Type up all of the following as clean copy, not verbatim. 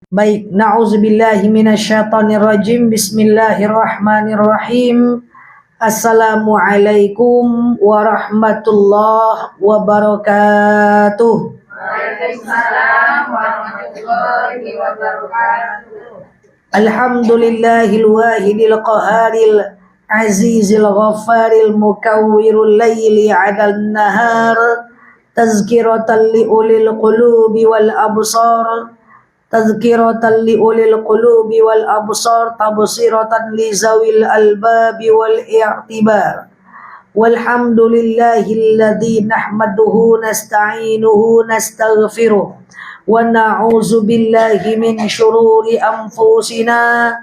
Baik, na'udzubillahi minasyaitonirrajim. Bismillahirrahmanirrahim. Assalamualaikum warahmatullahi wabarakatuh. Waalaikumsalam warahmatullahi wabarakatuh. Alhamdulillahil wahidil qaharil azizil ghaffaril mukawwirul laili 'alan nahar tazkiratan li ulil qulubi wal absar tazkiratan li ulil qulubi wal absar tabsiratan li zawil albabi wal i'tibar. Walhamdulillahilladzi nahmaduhu nasta'inuhu nastaghfiruh wa na'udzu billahi min syururi anfusina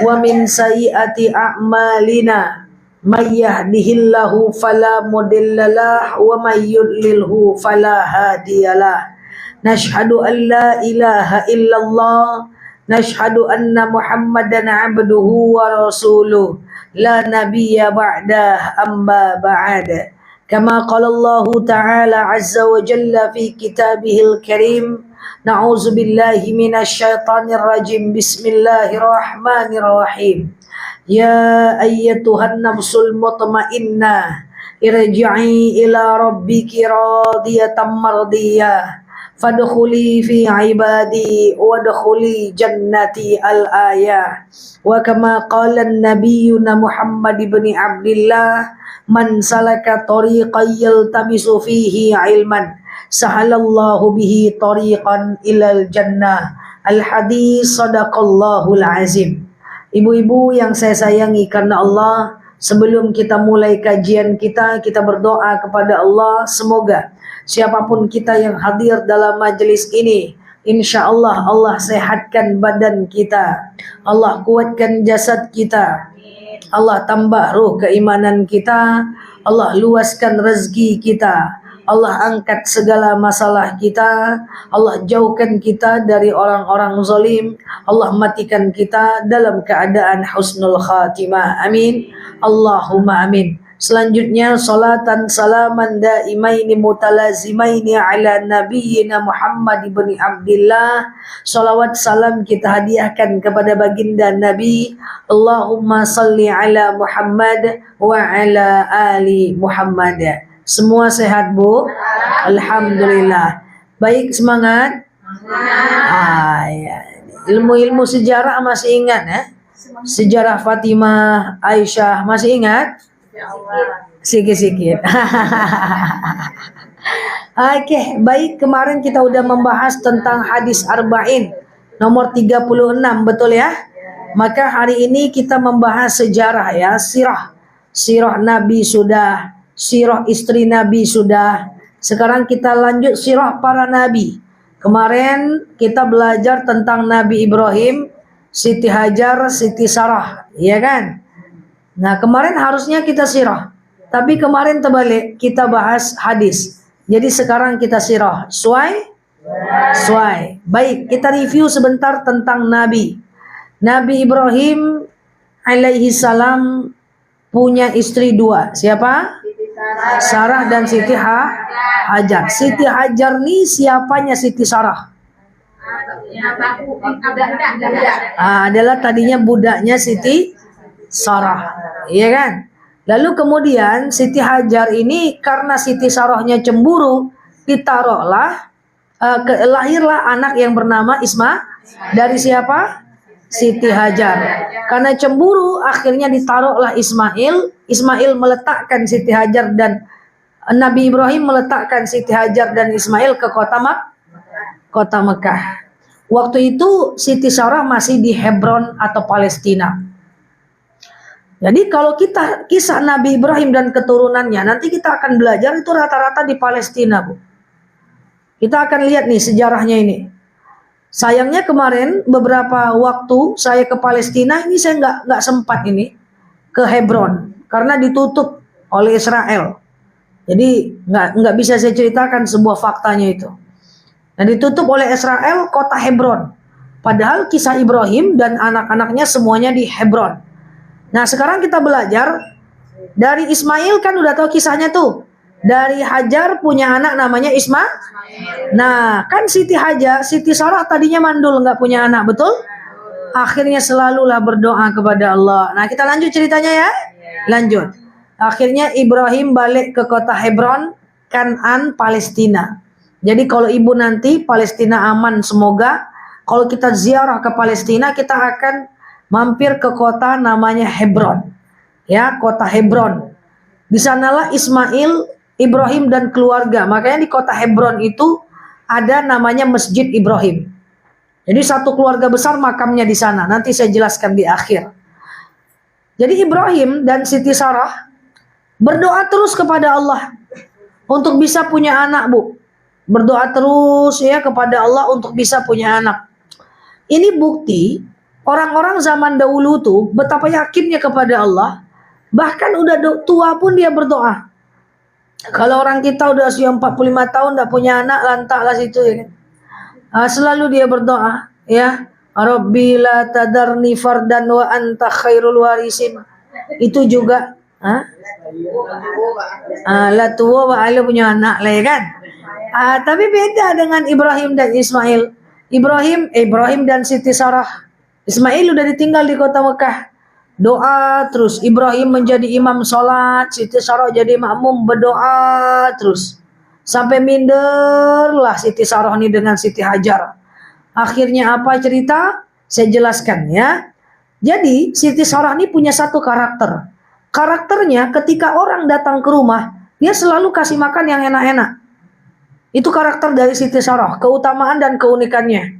wa min sayyiati a'malina. May yahdihillahu fala mudhillalah wa may yudlilhu fala hadiyalah. Nashhadu an la ilaha illallah, nashhadu anna Muhammadan abduhu wa rasuluh, la nabiyya ba'dah amma ba'd. Kama qala Allah ta'ala azza wa jalla fi kitabihil karim, na'udzu billahi minasy syaithanir rajim. Bismillahirrahmanirrahim. Ya ayyatuhan nafsul mutmainnah, irji'i ila rabbiki radiyatan mardiyah, fadkhuli fi ibadi wadkhuli jannati al-ayah. Wa kama qala an-nabiyyuna Muhammad ibn Abdullah, man salaka tariqan yaltamisu fihi ilman sahalallahu bihi tariqan ilal jannah. Al-hadis sadaqallahul azim. Ibu-ibu yang saya sayangi karena Allah, sebelum kita mulai kajian kita berdoa kepada Allah, semoga siapapun kita yang hadir dalam majelis ini, insya Allah Allah sehatkan badan kita, Allah kuatkan jasad kita, Allah tambah ruh keimanan kita, Allah luaskan rezeki kita, Allah angkat segala masalah kita, Allah jauhkan kita dari orang-orang zalim, Allah matikan kita dalam keadaan husnul khatimah. Amin. Allahumma amin. Selanjutnya salatan salaman daimaini mutalazimaini ala nabiyyina Muhammad ibn Abdullah. Salawat salam kita hadiahkan kepada baginda Nabi. Allahumma salli ala Muhammad wa ala ali Muhammad. Semua sehat, Bu? Alhamdulillah. Baik, semangat? Ya. Ilmu-ilmu sejarah masih ingat ya? Sejarah Fatimah, Aisyah masih ingat? Sikit-sikit. Oke, baik, kemarin kita udah membahas tentang hadis arba'in nomor 36, betul ya? Maka hari ini kita membahas sejarah ya, sirah. Sirah Nabi sudah, sirah istri Nabi sudah. Sekarang kita lanjut sirah para nabi. Kemarin kita belajar tentang Nabi Ibrahim, Siti Hajar, Siti Sarah, ya kan? Nah, kemarin harusnya kita sirah, tapi kemarin terbalik, kita bahas hadis. Jadi sekarang kita sirah. Suai? Baik, kita review sebentar tentang Nabi. Nabi Ibrahim alaihi salam punya istri dua. Siapa? Sarah dan Siti Hajar. Siti Hajar nih siapanya Siti Sarah? Adalah tadinya budaknya Siti Sarah, iya kan? Lalu kemudian Siti Hajar ini karena Siti Sarahnya cemburu, ditaruhlah lahirlah anak yang bernama dari siapa? Siti Hajar. Karena cemburu akhirnya ditaruhlah Ismail. Ismail meletakkan Siti Hajar dan Nabi Ibrahim meletakkan Siti Hajar dan Ismail ke kota Mekah. Waktu itu Siti Sarah masih di Hebron atau Palestina. Jadi kalau kita kisah Nabi Ibrahim dan keturunannya, nanti kita akan belajar itu rata-rata di Palestina, Bu. Kita akan lihat nih sejarahnya ini. Sayangnya kemarin beberapa waktu saya ke Palestina, ini saya nggak sempat ini ke Hebron karena ditutup oleh Israel. Jadi nggak bisa saya ceritakan sebuah faktanya itu. Dan ditutup oleh Israel kota Hebron. Padahal kisah Ibrahim dan anak-anaknya semuanya di Hebron. Nah, sekarang kita belajar dari Ismail, kan udah tahu kisahnya tuh. Dari Hajar punya anak namanya Nah, kan Siti Hajar, Siti Sarah tadinya mandul nggak punya anak, betul? Akhirnya selalulah berdoa kepada Allah. Nah, kita lanjut ceritanya ya. Lanjut. Akhirnya Ibrahim balik ke kota Hebron, Kanan, Palestina. Jadi kalau ibu nanti Palestina aman semoga. Kalau kita ziarah ke Palestina, kita akan mampir ke kota namanya Hebron. Ya, kota Hebron. Di sanalah Ismail, Ibrahim dan keluarga. Makanya di kota Hebron itu ada namanya Masjid Ibrahim. Jadi satu keluarga besar makamnya di sana. Nanti saya jelaskan di akhir. Jadi Ibrahim dan Siti Sarah berdoa terus kepada Allah untuk bisa punya anak, Bu. Berdoa terus ya kepada Allah untuk bisa punya anak. Ini bukti orang-orang zaman dahulu tuh betapa yakinnya kepada Allah. Bahkan udah tua pun dia berdoa. Kalau orang kita udah usia 45 tahun udah punya anak, lantak lah situ ya kan. Selalu dia berdoa ya, Rabbi la tadarni fardan wa anta khairul warisin. Itu juga la tua wa ala punya anak lah ya kan. Tapi beda dengan Ibrahim dan Ismail. Ibrahim dan Siti Sarah. Ismail udah ditinggal di kota Mekah. Doa terus, Ibrahim menjadi imam sholat, Siti Sarah jadi makmum berdoa terus. Sampai minderlah Siti Sarah ini dengan Siti Hajar. Akhirnya apa cerita? Saya jelaskan ya. Jadi Siti Sarah ini punya satu karakter. Karakternya ketika orang datang ke rumah, dia selalu kasih makan yang enak-enak. Itu karakter dari Siti Sarah, keutamaan dan keunikannya.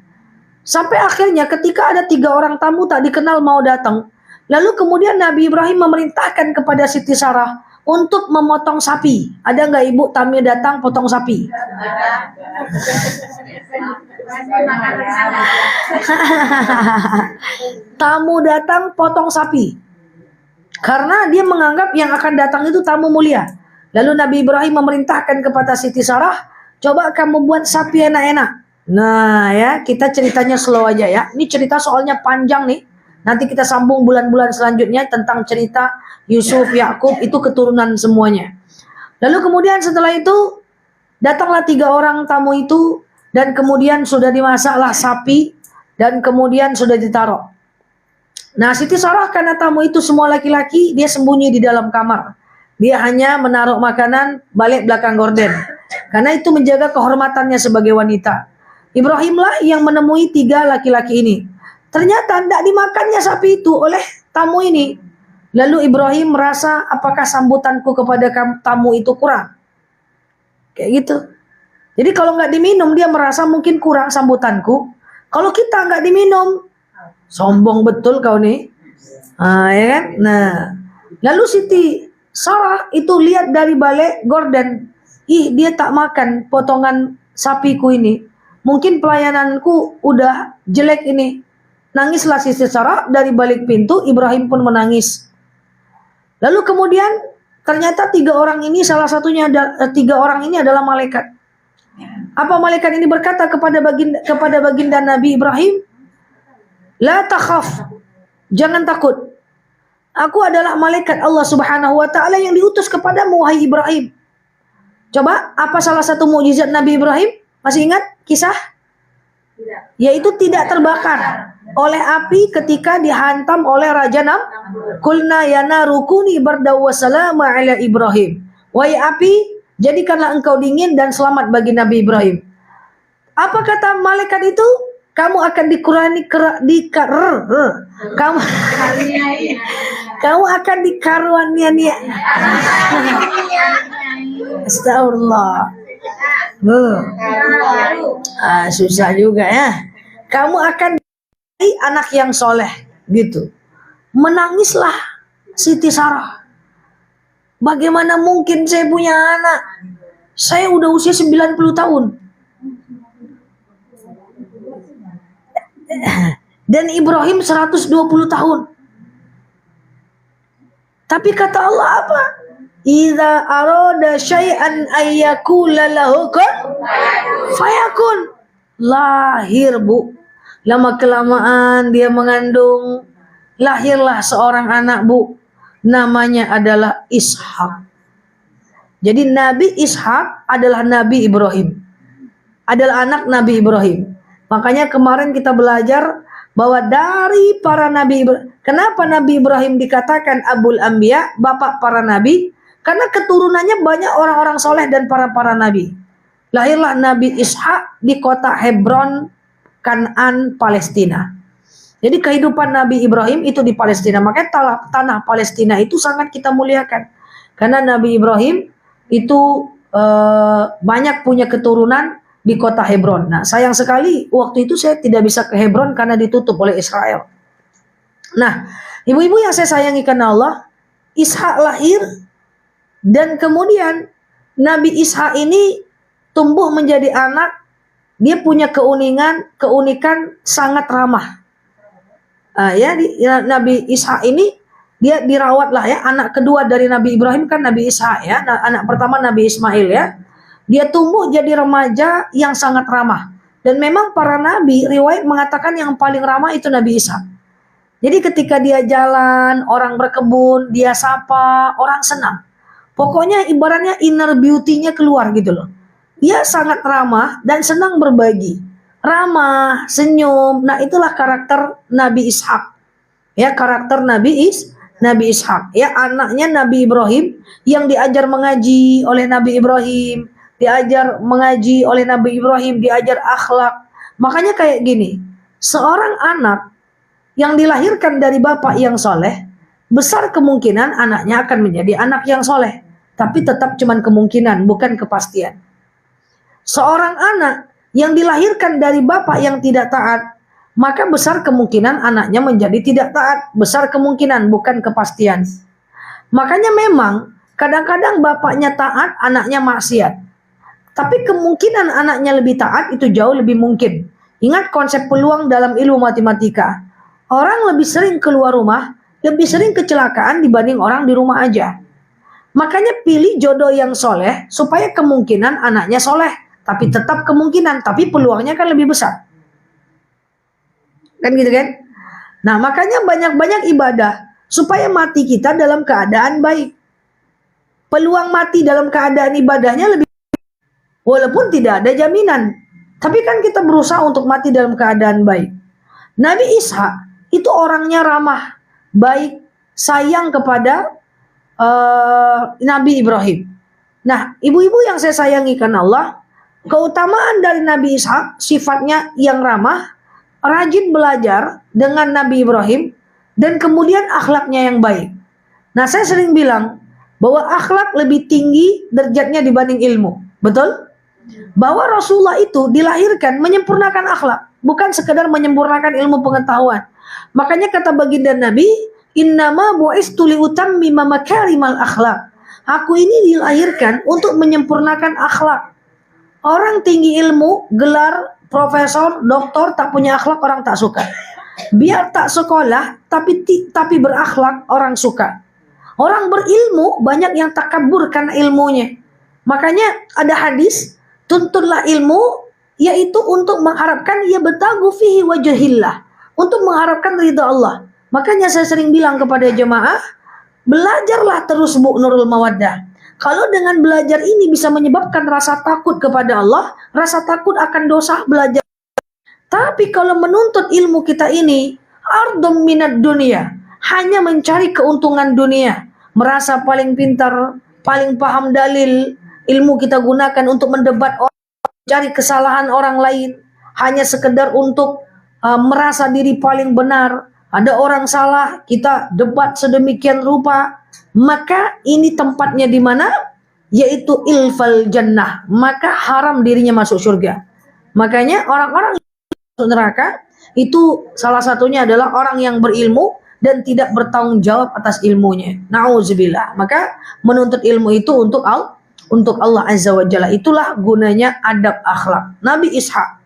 Sampai akhirnya ketika ada 3 orang tamu tak dikenal mau datang, lalu kemudian Nabi Ibrahim memerintahkan kepada Siti Sarah untuk memotong sapi. Ada nggak ibu tamu datang potong sapi? Tamu datang potong sapi. Karena dia menganggap yang akan datang itu tamu mulia. Lalu Nabi Ibrahim memerintahkan kepada Siti Sarah, coba kamu buat sapi enak-enak. Nah ya, kita ceritanya slow aja ya. Ini cerita soalnya panjang nih. Nanti kita sambung bulan-bulan selanjutnya tentang cerita Yusuf, Yakub, itu keturunan semuanya. Lalu kemudian setelah itu datanglah 3 orang tamu itu dan kemudian sudah dimasaklah sapi dan kemudian sudah ditaruh. Nah, Siti Sarah karena tamu itu semua laki-laki, dia sembunyi di dalam kamar. Dia hanya menaruh makanan balik belakang gorden. Karena itu menjaga kehormatannya sebagai wanita. Ibrahimlah yang menemui 3 laki-laki ini. Ternyata tidak dimakannya sapi itu oleh tamu ini. Lalu Ibrahim merasa, apakah sambutanku kepada tamu itu kurang? Kayak gitu. Jadi kalau nggak diminum dia merasa mungkin kurang sambutanku. Kalau kita nggak diminum, sombong betul kau nih. Ya kan? Nah, lalu Siti Sarah itu lihat dari balik gorden. Dia tak makan potongan sapiku ini. Mungkin pelayananku udah jelek ini. Nangislah Siti Sarah dari balik pintu. Ibrahim pun menangis. Lalu kemudian ternyata 3 orang ini, salah satunya 3 orang ini adalah malaikat. Apa malaikat ini berkata kepada baginda Nabi Ibrahim? La takhaf, jangan takut. Aku adalah malaikat Allah Subhanahu wa taala yang diutus kepadamu wahai Ibrahim. Coba, apa salah satu mukjizat Nabi Ibrahim? Masih ingat kisah? Yaitu tidak terbakar oleh api ketika dihantam oleh Raja Kulna yana rukuni bardaw wa salama ala Ibrahim. Wahai api, jadikanlah engkau dingin dan selamat bagi Nabi Ibrahim. Apa kata malaikat itu? Kamu akan kamu akan dikaruaniai. Astagfirullah. Susah juga ya. Kamu akan jadi anak yang soleh gitu. Menangislah Siti Sarah. Bagaimana mungkin saya punya anak? Saya udah usia 90 tahun. Dan Ibrahim 120 tahun. Tapi kata Allah apa? Idza arada syai'an ayyakula lahu kun fayakun. Lahir, Bu. Lama kelamaan dia mengandung, lahirlah seorang anak, Bu. Namanya adalah Ishak. Jadi Nabi Ishak adalah Nabi Ibrahim, adalah anak Nabi Ibrahim. Makanya kemarin kita belajar bahwa dari para Nabi Ibrahim, kenapa Nabi Ibrahim dikatakan Abul Anbiya, bapak para Nabi? Karena keturunannya banyak orang-orang soleh dan para Nabi. Lahirlah Nabi Ishak di kota Hebron, Kan'an, Palestina. Jadi kehidupan Nabi Ibrahim itu di Palestina. Makanya tanah Palestina itu sangat kita muliakan. Karena Nabi Ibrahim itu banyak punya keturunan di kota Hebron. Nah, sayang sekali waktu itu saya tidak bisa ke Hebron karena ditutup oleh Israel. Nah, ibu-ibu yang saya sayangi karena Allah, Ishak lahir dan kemudian Nabi Ishak ini tumbuh menjadi anak. Dia punya keunikan sangat ramah. Nabi Ishak ini dia dirawat lah ya, anak kedua dari Nabi Ibrahim kan Nabi Ishak ya, anak pertama Nabi Ismail ya. Dia tumbuh jadi remaja yang sangat ramah. Dan memang para nabi riwayat mengatakan yang paling ramah itu Nabi Ishak. Jadi ketika dia jalan, orang berkebun, dia sapa, orang senang. Pokoknya ibaratnya inner beauty-nya keluar gitu loh. Dia sangat ramah dan senang berbagi. Ramah, senyum. Nah, itulah karakter Nabi Ishak. Ya, karakter Nabi Ishak. Ya, anaknya Nabi Ibrahim yang diajar mengaji oleh Nabi Ibrahim, diajar mengaji oleh Nabi Ibrahim, diajar akhlak. Makanya kayak gini, seorang anak yang dilahirkan dari bapak yang soleh, besar kemungkinan anaknya akan menjadi anak yang soleh. Tapi tetap cuman kemungkinan, bukan kepastian. Seorang anak yang dilahirkan dari bapak yang tidak taat, maka besar kemungkinan anaknya menjadi tidak taat. Besar kemungkinan, bukan kepastian. Makanya memang kadang-kadang bapaknya taat, anaknya maksiat. Tapi kemungkinan anaknya lebih taat itu jauh lebih mungkin. Ingat konsep peluang dalam ilmu matematika. Orang lebih sering keluar rumah, lebih sering kecelakaan dibanding orang di rumah aja. Makanya pilih jodoh yang soleh supaya kemungkinan anaknya soleh. Tapi tetap kemungkinan, tapi peluangnya kan lebih besar. Kan gitu kan? Nah, makanya banyak-banyak ibadah supaya mati kita dalam keadaan baik. Peluang mati dalam keadaan ibadahnya lebih, walaupun tidak ada jaminan. Tapi kan kita berusaha untuk mati dalam keadaan baik. Nabi Ishak itu orangnya ramah, baik, sayang kepada Nabi Ibrahim. Nah, ibu-ibu yang saya sayangi karena Allah, keutamaan dari Nabi Ishak sifatnya yang ramah, rajin belajar dengan Nabi Ibrahim, dan kemudian akhlaknya yang baik. Nah, saya sering bilang bahwa akhlak lebih tinggi derajatnya dibanding ilmu. Betul? Bahwa Rasulullah itu dilahirkan menyempurnakan akhlak, bukan sekedar menyempurnakan ilmu pengetahuan. Makanya kata baginda Nabi, innama bu'istu liutammima makarimal akhlak. Aku ini dilahirkan untuk menyempurnakan akhlak. Orang tinggi ilmu, gelar, profesor, doktor, tak punya akhlak, orang tak suka. Biar tak sekolah, tapi berakhlak, orang suka. Orang berilmu, banyak yang takabur karena ilmunya. Makanya ada hadis, tuntutlah ilmu, yaitu untuk mengharapkan ia bertagu fihi wajhillah, untuk mengharapkan ridha Allah. Makanya saya sering bilang kepada jemaah, belajarlah terus Bu Nurul Mawaddah. Kalau dengan belajar ini bisa menyebabkan rasa takut kepada Allah, rasa takut akan dosa, belajar. Tapi kalau menuntut ilmu kita ini, ardum minad dunia, hanya mencari keuntungan dunia, merasa paling pintar, paling paham dalil, ilmu kita gunakan untuk mendebat orang, mencari kesalahan orang lain, hanya sekedar untuk merasa diri paling benar. Ada orang salah, kita debat sedemikian rupa, maka ini tempatnya di mana? Yaitu ilfal jannah, maka haram dirinya masuk surga. Makanya orang-orang masuk neraka itu salah satunya adalah orang yang berilmu dan tidak bertanggung jawab atas ilmunya. Nauzubillah. Maka menuntut ilmu itu untuk Allah Azza wa Jalla. Itulah gunanya adab akhlak. Nabi Ishak.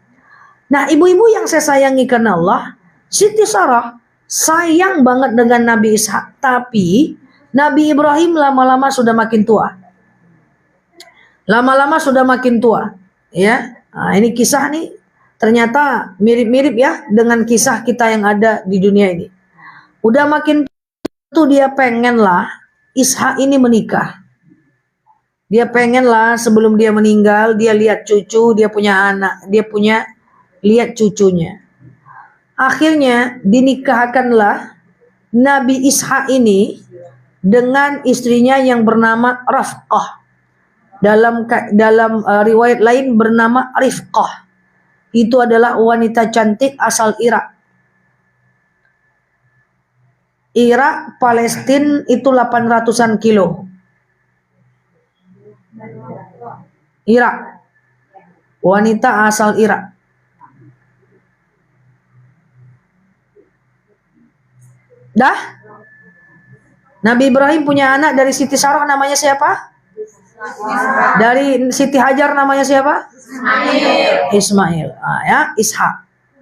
Nah, ibu-ibu yang saya sayangi karena Allah, Siti Sarah sayang banget dengan Nabi Ishak, tapi Nabi Ibrahim lama-lama sudah makin tua. Lama-lama sudah makin tua, ya. Nah, ini kisah nih ternyata mirip-mirip ya dengan kisah kita yang ada di dunia ini. Udah makin tua dia pengen lah Ishak ini menikah. Dia pengen lah sebelum dia meninggal, dia lihat cucu, dia punya anak, dia punya lihat cucunya. Akhirnya dinikahkanlah Nabi Ishak ini dengan istrinya yang bernama Rafqah. Dalam riwayat lain bernama Rifqah. Itu adalah wanita cantik asal Irak. Irak, Palestina itu 800-an kilo. Irak. Wanita asal Irak. Dah? Nabi Ibrahim punya anak dari Siti Sarah, namanya siapa? Dari Siti Hajar namanya siapa? Ismail. Ya, Ishak.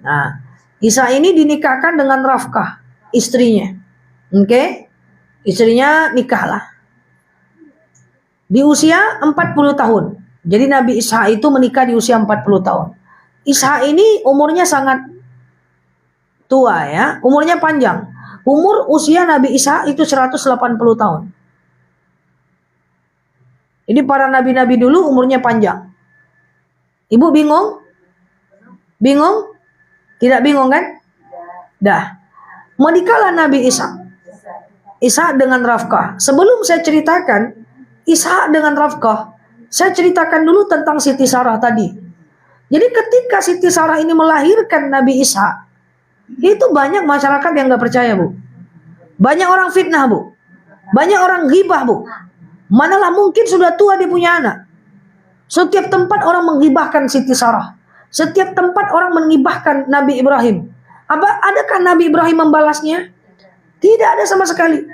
Nah, Ishak ini dinikahkan dengan Rafkah, istrinya. Oke? Istrinya nikahlah. Di usia 40 tahun. Jadi Nabi Ishak itu menikah di usia 40 tahun. Ishak ini umurnya sangat tua ya, umurnya panjang. Umur usia Nabi Ishak itu 180 tahun. Jadi para nabi-nabi dulu umurnya panjang. Ibu bingung? Bingung? Tidak bingung kan? Dah. Menikahlah Nabi Ishak. Ishak dengan Rafkah. Sebelum saya ceritakan Ishak dengan Rafkah, saya ceritakan dulu tentang Siti Sarah tadi. Jadi ketika Siti Sarah ini melahirkan Nabi Ishak, itu banyak masyarakat yang gak percaya, Bu. Banyak orang fitnah, Bu. Banyak orang ghibah, Bu. Manalah mungkin sudah tua dia punya anak. Setiap tempat orang menghibahkan Siti Sarah. Setiap tempat orang menghibahkan Nabi Ibrahim. Adakah Nabi Ibrahim membalasnya? Tidak ada sama sekali.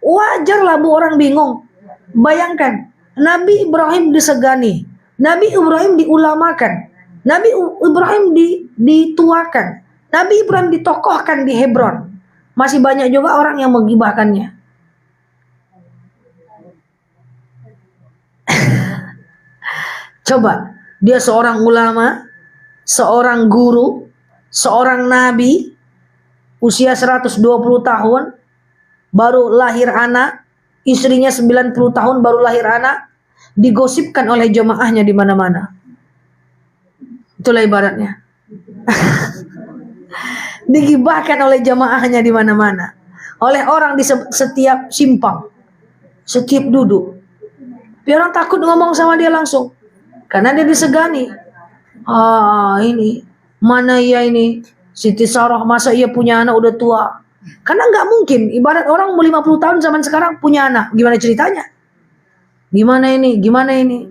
Wajarlah, Bu, orang bingung. Bayangkan, Nabi Ibrahim disegani. Nabi Ibrahim diulamakan. Nabi Ibrahim dituakan. Nabi Ibrahim ditokohkan di Hebron. Masih banyak juga orang yang menggibahkannya. Coba, dia seorang ulama, seorang guru, seorang nabi, usia 120 tahun, baru lahir anak, istrinya 90 tahun baru lahir anak, digosipkan oleh jemaahnya di mana-mana. Itulah ibaratnya. Digibahkan oleh jemaahnya di mana-mana. Oleh orang di setiap simpang, setiap duduk. Biar orang takut ngomong sama dia langsung. Karena dia disegani. Ini mana ya ini Siti Sarah, masa ia punya anak udah tua? Karena nggak mungkin. Ibarat orang umur 50 tahun zaman sekarang punya anak. Gimana ceritanya? Gimana ini? Gimana ini?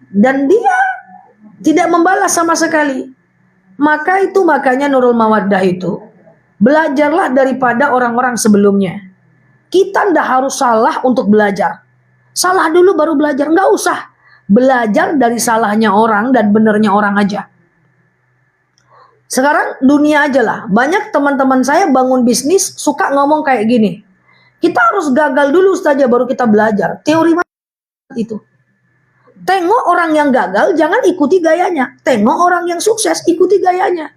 Dan dia tidak membalas sama sekali. Makanya Nurul Mawaddah itu belajarlah daripada orang-orang sebelumnya. Kita ndak harus salah untuk belajar. Salah dulu baru belajar. Nggak usah. Belajar dari salahnya orang dan benernya orang aja. Sekarang dunia aja lah. Banyak teman-teman saya bangun bisnis suka ngomong kayak gini. Kita harus gagal dulu saja baru kita belajar. Teori itu. Tengok orang yang gagal, jangan ikuti gayanya. Tengok orang yang sukses, ikuti gayanya.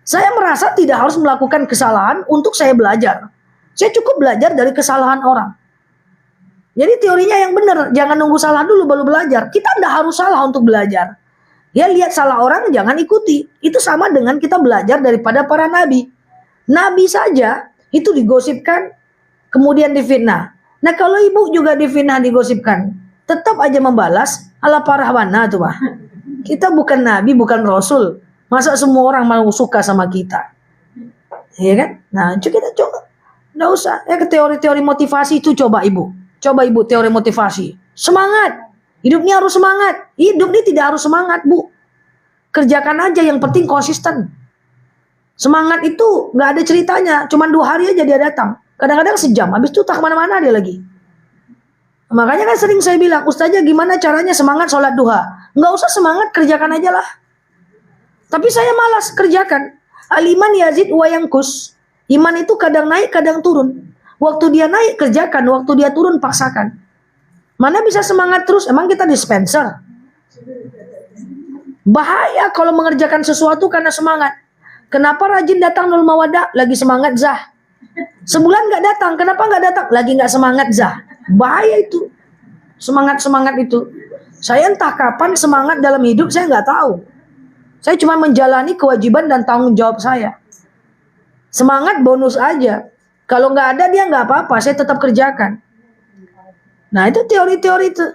Saya merasa tidak harus melakukan kesalahan untuk saya belajar. Saya cukup belajar dari kesalahan orang. Jadi teorinya yang benar, jangan nunggu salah dulu baru belajar. Kita tidak harus salah untuk belajar. Ya lihat salah orang, jangan ikuti. Itu sama dengan kita belajar daripada para nabi. Nabi saja itu digosipkan, kemudian difitnah. Nah kalau ibu juga difitnah, digosipkan, tetap aja membalas, ala parah mana tuh, Pak. Kita bukan nabi, bukan rasul. Masa semua orang mau suka sama kita? Iya kan? Nah, kita coba. Nggak usah. Ya ke teori-teori motivasi itu coba ibu. Coba ibu teori motivasi. Semangat. Hidupnya harus semangat. Hidup ini tidak harus semangat, Bu. Kerjakan aja, yang penting konsisten. Semangat itu nggak ada ceritanya. Cuman 2 hari aja dia datang. Kadang-kadang sejam. Habis itu tak kemana-mana dia lagi. Makanya kan sering saya bilang, Ustazah gimana caranya semangat sholat duha? Nggak usah semangat, kerjakan aja lah. Tapi saya malas kerjakan. Al-iman yazid wa yanqus. Iman itu kadang naik, kadang turun. Waktu dia naik, kerjakan. Waktu dia turun, paksakan. Mana bisa semangat terus? Emang kita dispenser? Bahaya kalau mengerjakan sesuatu karena semangat. Kenapa rajin datang Nurul Mawaddah? Lagi semangat Zah. Sebulan gak datang. Kenapa gak datang? Lagi gak semangat Zah. Bahaya itu. semangat itu. Saya entah kapan semangat dalam hidup saya nggak tahu. Saya cuma menjalani kewajiban dan tanggung jawab saya. Semangat bonus aja. Kalau nggak ada dia nggak apa-apa, saya tetap kerjakan. Nah itu teori-teori itu.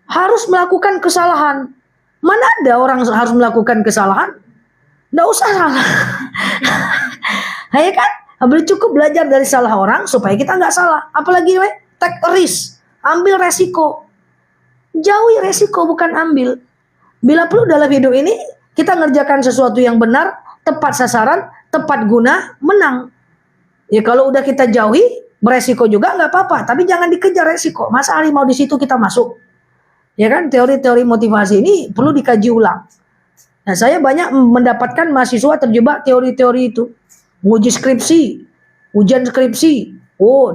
Harus melakukan kesalahan. Mana ada orang harus melakukan kesalahan? Nggak usah salah. Ya kan? Cukup belajar dari salah orang supaya kita nggak salah. Apalagi take a risk. Ambil resiko. Jauhi resiko bukan ambil. Bila perlu dalam hidup ini kita ngerjakan sesuatu yang benar, tepat sasaran, tepat guna, menang. Ya kalau udah kita jauhi, beresiko juga nggak apa-apa. Tapi jangan dikejar resiko. Masa harimau di situ kita masuk? Ya kan, teori-teori motivasi ini perlu dikaji ulang. Nah, saya banyak mendapatkan mahasiswa terjebak teori-teori itu. Nguji skripsi, ujian skripsi,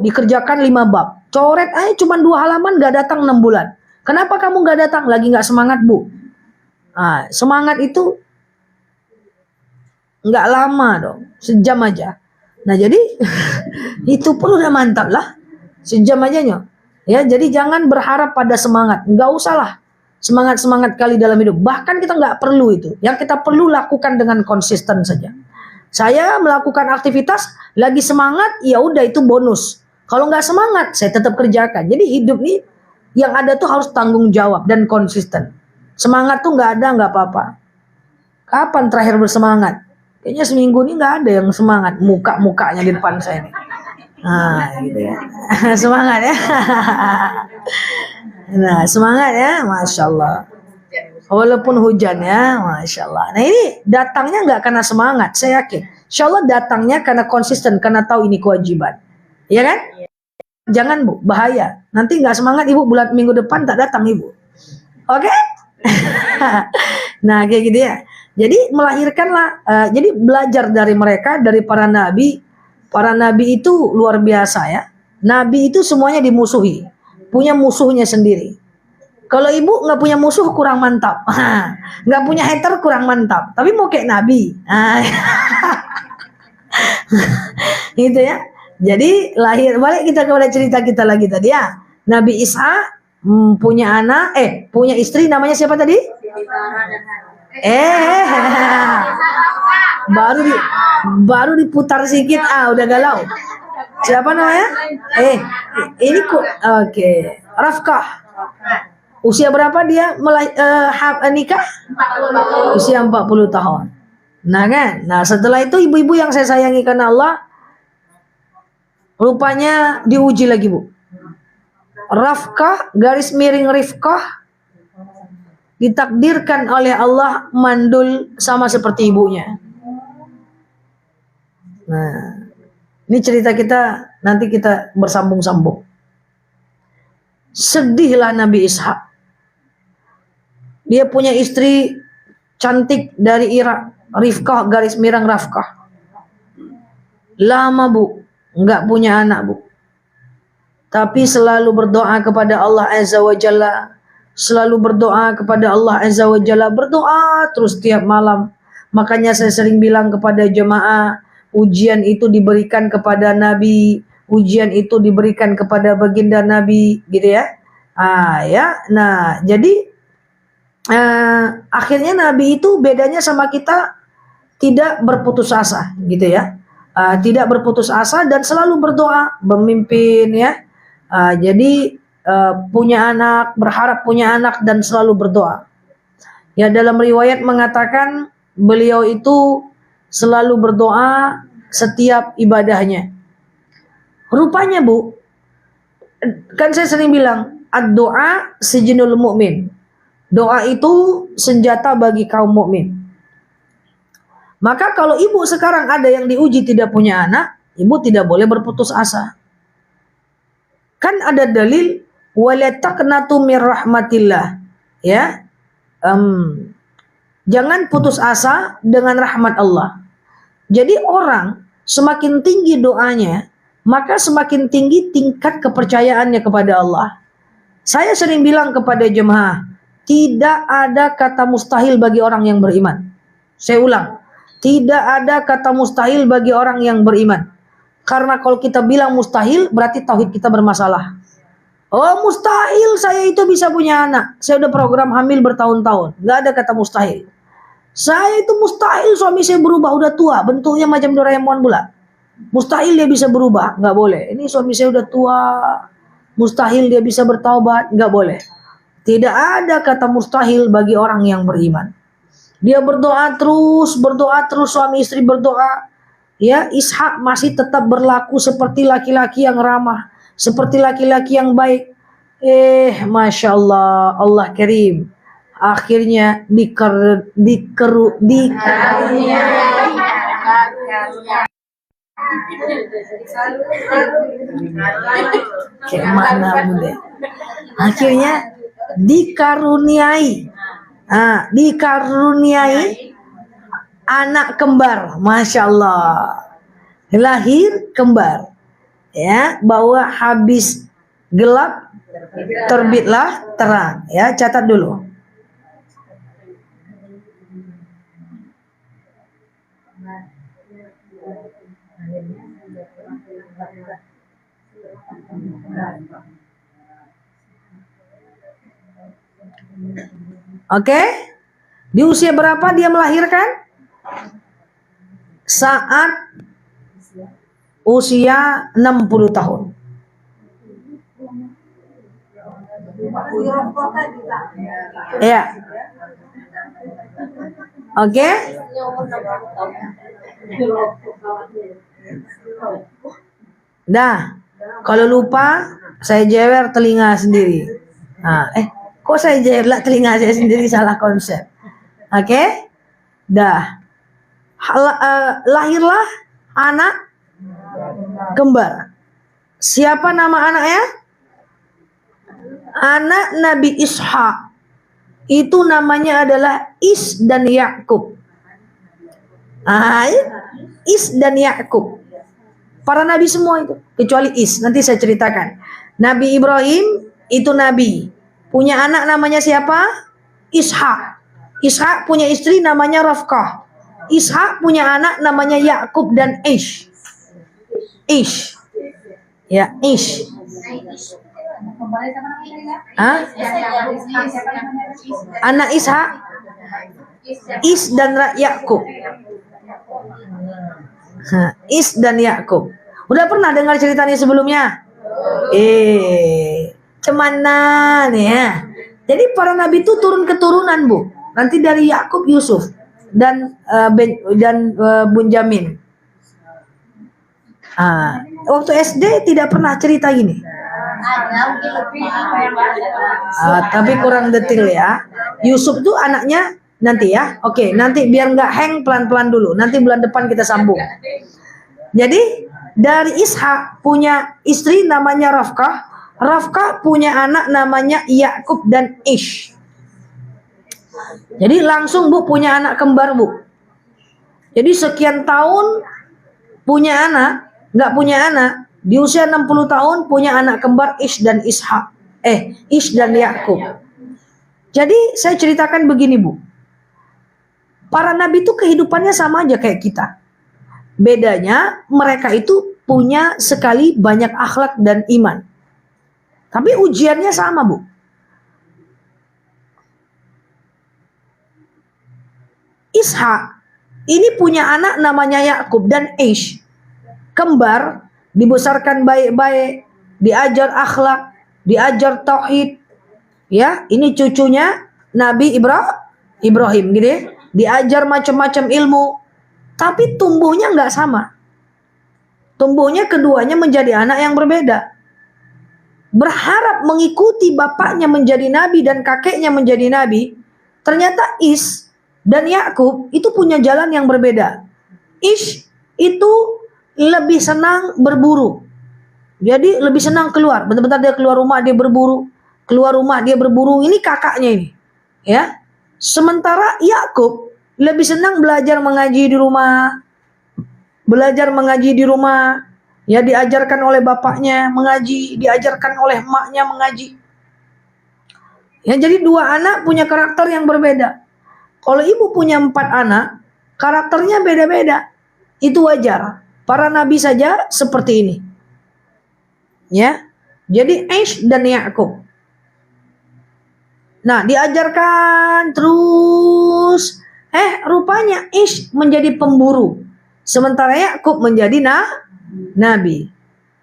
dikerjakan 5 bab. Coret aja cuma 2 halaman, gak datang 6 bulan. Kenapa kamu gak datang? Lagi gak semangat, Bu. Nah, semangat itu gak lama dong, sejam aja. Nah jadi itu pun udah mantap lah, sejam aja nyok. Ya jadi jangan berharap pada semangat, nggak usah lah semangat kali dalam hidup. Bahkan kita nggak perlu itu. Yang kita perlu lakukan dengan konsisten saja. Saya melakukan aktivitas lagi semangat, ya udah itu bonus. Kalau nggak semangat, saya tetap kerjakan. Jadi hidup nih yang ada tuh harus tanggung jawab dan konsisten. Semangat tuh nggak ada nggak apa-apa. Kapan terakhir bersemangat? Kayaknya seminggu ini nggak ada yang semangat. Mukanya di depan saya nih. Nah, gitu ya. Semangat ya. Nah, semangat ya, Masya Allah. Walaupun hujan ya, Masya Allah. Nah ini datangnya nggak karena semangat, saya yakin. Insya Allah datangnya karena konsisten, karena tahu ini kewajiban. Ya kan? Jangan Bu, bahaya. Nanti nggak semangat Ibu minggu depan tak datang Ibu. Oke? Nah kayak gitu ya. Jadi melahirkanlah, jadi belajar dari mereka, dari para nabi. Para nabi itu luar biasa ya. Nabi itu semuanya dimusuhi, punya musuhnya sendiri. Kalau ibu nggak punya musuh kurang mantap, nggak punya hater kurang mantap. Tapi mau kayak nabi, gitu ya. Jadi balik kita kepada cerita kita lagi tadi ya. Nabi Isa punya anak, punya istri namanya siapa tadi? Baru diputar sedikit, udah galau. Siapa namanya? Ini oke. Rafkah. Usia berapa dia nikah? 40. Usia 40 tahun. Nah kan? Nah setelah itu ibu-ibu yang saya sayangi karena Allah, rupanya diuji lagi Bu. Rafkah, garis miring Rifkah, ditakdirkan oleh Allah mandul sama seperti ibunya. Nah, ini cerita kita, nanti kita bersambung-sambung. Sedihlah Nabi Ishak. Dia punya istri cantik dari Irak, Rifkah, garis miring Rafkah. Lama Bu, nggak punya anak Bu. Tapi selalu berdoa kepada Allah Azza wa Jalla. Selalu berdoa kepada Allah Azza wa Jalla. Berdoa terus tiap malam. Makanya saya sering bilang kepada jemaah, ujian itu diberikan kepada Nabi, ujian itu diberikan kepada baginda Nabi, gitu ya. Nah, jadi akhirnya Nabi itu bedanya sama kita tidak berputus asa, gitu ya. Tidak berputus asa dan selalu berdoa, memimpin ya. Jadi punya anak, berharap punya anak dan selalu berdoa. Ya dalam riwayat mengatakan beliau itu selalu berdoa setiap ibadahnya. Rupanya Bu, kan saya sering bilang, ad-doa sijinul mu'min. Doa itu senjata bagi kaum mukmin. Maka kalau ibu sekarang ada yang diuji tidak punya anak, ibu tidak boleh berputus asa. Kan ada dalil wala taqnatu mir rahmatillah. Ya. Jangan putus asa dengan rahmat Allah. Jadi orang semakin tinggi doanya, maka semakin tinggi tingkat kepercayaannya kepada Allah. Saya sering bilang kepada jemaah, tidak ada kata mustahil bagi orang yang beriman. Saya ulang, tidak ada kata mustahil bagi orang yang beriman. Karena kalau kita bilang mustahil, berarti tauhid kita bermasalah. Oh mustahil saya itu bisa punya anak. Saya udah program hamil bertahun-tahun. Nggak ada kata mustahil. Saya itu mustahil suami saya berubah, udah tua, bentuknya macam Doraemon pula. Mustahil dia bisa berubah, nggak boleh. Ini suami saya udah tua, mustahil dia bisa bertaubat, nggak boleh. Tidak ada kata mustahil bagi orang yang beriman. Dia berdoa terus, suami istri berdoa. Ya, Ishak masih tetap berlaku seperti laki-laki yang ramah, seperti laki-laki yang baik. Masya Allah, Allah Karim. Akhirnya Kemana bunda? Akhirnya dikaruniai, dikaruniai anak kembar, masya Allah, lahir kembar, ya, bahwa habis gelap terbitlah terang, ya, catat dulu. Oke, di usia berapa dia melahirkan? Saat usia 60 tahun. Ya. Oke. Nah, kalau lupa saya jewer telinga sendiri. Kok saya jewer telinga saya sendiri, salah konsep. Oke. Dah. Lahirlah anak kembar. Siapa nama anaknya? Anak Nabi Ishak. Itu namanya adalah Is dan Yakub. Is dan Yakub. Para nabi semua itu, kecuali Is. Nanti saya ceritakan. Nabi Ibrahim itu nabi. Punya anak namanya siapa? Ishak. Ishak punya istri namanya Rafkah. Ishak punya anak namanya Yakub dan Ish. Ish. Ya, Ish. Anak Ishak, Is dan Yakub. Is dan Yakub. Udah pernah dengar ceritanya sebelumnya? Cemanan ya. Jadi para nabi itu turun keturunan, Bu. Nanti dari Yakub Yusuf dan Bunyamin. Waktu SD tidak pernah cerita gini. Tapi kurang detail ya. Yusuf tuh anaknya nanti ya. Oke, nanti biar nggak hang, pelan-pelan dulu. Nanti bulan depan kita sambung. Jadi dari Ishak punya istri namanya Rafkah. Rafkah punya anak namanya Yakub dan Ish. Jadi langsung Bu punya anak kembar, Bu. Jadi sekian tahun punya anak, nggak punya anak. Di usia 60 tahun punya anak kembar Ish dan Ishak. Ish dan Yakub. Jadi saya ceritakan begini, Bu. Para nabi itu kehidupannya sama aja kayak kita. Bedanya mereka itu punya sekali banyak akhlak dan iman. Tapi ujiannya sama, Bu. Ishak ini punya anak namanya Yakub dan Ish. Kembar, dibesarkan baik-baik, diajar akhlak, diajar tauhid. Ya, ini cucunya Nabi Ibrahim gitu ya. Diajar macam-macam ilmu, tapi tumbuhnya nggak sama. Tumbuhnya keduanya menjadi anak yang berbeda. Berharap mengikuti bapaknya menjadi nabi dan kakeknya menjadi nabi. Ternyata Is dan Yakub itu punya jalan yang berbeda. Ish itu lebih senang berburu. Jadi lebih senang keluar. Bentar-bentar dia keluar rumah dia berburu. Keluar rumah dia berburu. Ini kakaknya ini. Ya. Sementara Yakub lebih senang belajar mengaji di rumah. Belajar mengaji di rumah. Ya, diajarkan oleh bapaknya mengaji, diajarkan oleh emaknya mengaji. Ya, jadi dua anak punya karakter yang berbeda. Kalau ibu punya 4 anak, karakternya beda-beda. Itu wajar. Para nabi saja seperti ini. Ya. Jadi Aish dan Yakub. Nah, diajarkan terus. Rupanya Aish menjadi pemburu. Sementara Yakub menjadi nabi.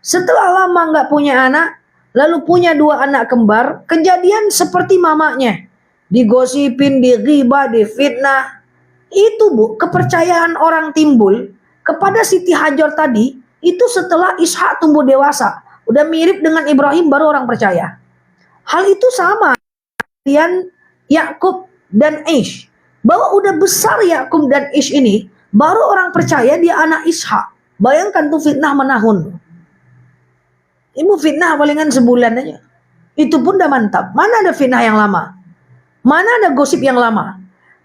Setelah lama nggak punya anak, lalu punya 2 anak kembar, kejadian seperti mamanya. Digosipin, dighibah, difitnah. Itu Bu, kepercayaan orang timbul kepada Siti Hajar tadi, itu setelah Ishak tumbuh dewasa. Udah mirip dengan Ibrahim baru orang percaya. Hal itu sama dengan Yakub dan Aish. Bahwa udah besar Yakub dan Aish ini, baru orang percaya dia anak Ishak. Bayangkan tuh fitnah menahun. Ibu fitnah palingan sebulan aja. Itu pun udah mantap. Mana ada fitnah yang lama? Mana ada gosip yang lama?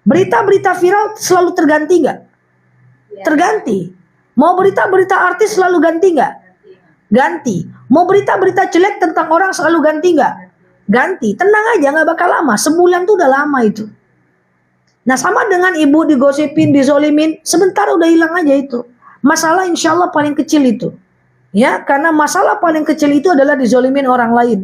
Berita-berita viral selalu terganti nggak? Terganti. Mau berita-berita artis selalu ganti nggak? Ganti. Mau berita-berita jelek tentang orang selalu ganti nggak? Ganti. Tenang aja, nggak bakal lama. Sebulan tuh udah lama itu. Nah, sama dengan ibu digosipin, dizolimin, sebentar udah hilang aja itu. Masalah insya Allah paling kecil itu. Ya, karena masalah paling kecil itu adalah dizolimin orang lain.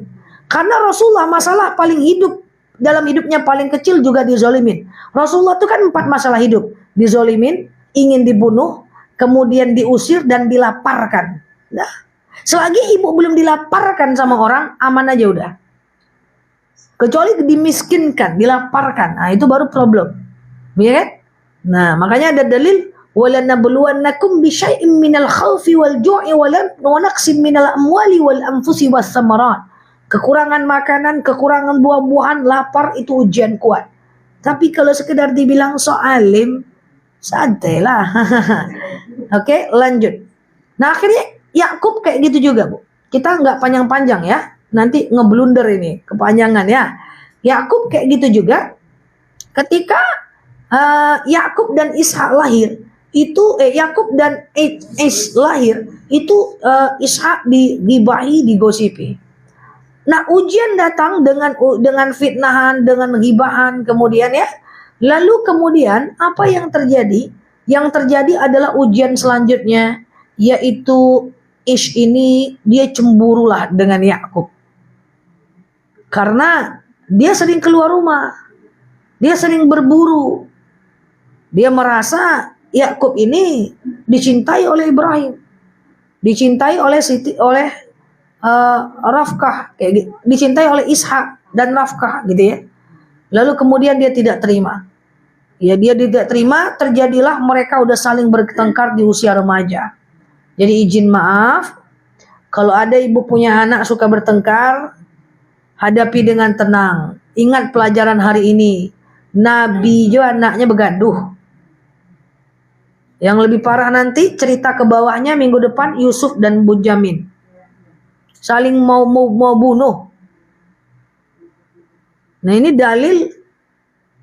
Karena Rasulullah masalah paling hidup, dalam hidupnya paling kecil juga dizolimin. Rasulullah itu kan 4 masalah hidup. Dizolimin, ingin dibunuh, kemudian diusir dan dilaparkan. Nah, selagi ibu belum dilaparkan sama orang, aman aja udah. Kecuali dimiskinkan, dilaparkan. Nah, itu baru problem. Ya kan? Nah, makanya ada dalil وَلَنَبْلُوَنَّكُمْ بِشَيْءٍ مِنَ الْخَوْفِ وَالْجُوعِ وَنَقْصٍ مِنَ الْأَمْوَالِ وَالْأَنْفُسِ وَالثَّمَرَاتِ. Kekurangan makanan, kekurangan buah-buahan, lapar itu ujian kuat. Tapi kalau sekedar dibilang soalim, santai lah. Oke, lanjut. Nah, akhirnya Yakub kayak gitu juga, Bu. Kita nggak panjang-panjang ya. Nanti ngeblunder ini, kepanjangan ya. Yakub kayak gitu juga. Ketika Yakub dan Ishak lahir, itu Yakub dan Aish lahir, itu Ishak digibahi, digosipi. Nah, ujian datang dengan fitnahan, dengan gibahan, kemudian ya. Lalu kemudian apa yang terjadi? Yang terjadi adalah ujian selanjutnya, yaitu Aish ini dia cemburulah dengan Yakub. Karena dia sering keluar rumah. Dia sering berburu. Dia merasa Yakub ini dicintai oleh Ibrahim, dicintai oleh Rafkah, kayak gitu. Dicintai oleh Ishak dan Rafkah, gitu ya. Lalu kemudian dia tidak terima. Ya, dia tidak terima, terjadilah mereka udah saling bertengkar di usia remaja. Jadi izin maaf, kalau ada ibu punya anak suka bertengkar, hadapi dengan tenang. Ingat pelajaran hari ini, Nabi juga anaknya begaduh. Yang lebih parah nanti cerita ke bawahnya minggu depan Yusuf dan Bunyamin saling mau bunuh. Nah, ini dalil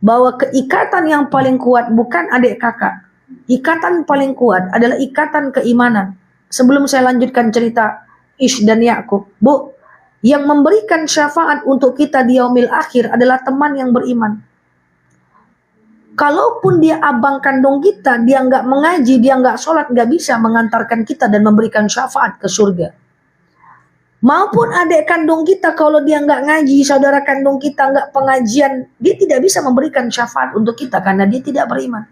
bahwa keikatan yang paling kuat bukan adik kakak. Ikatan paling kuat adalah ikatan keimanan. Sebelum saya lanjutkan cerita Aish dan Yakub, Bu, yang memberikan syafaat untuk kita di yaumil akhir adalah teman yang beriman. Kalaupun dia abang kandung kita, dia nggak mengaji, dia nggak sholat, nggak bisa mengantarkan kita dan memberikan syafaat ke surga. Maupun adik kandung kita, kalau dia nggak ngaji, saudara kandung kita nggak pengajian, dia tidak bisa memberikan syafaat untuk kita karena dia tidak beriman.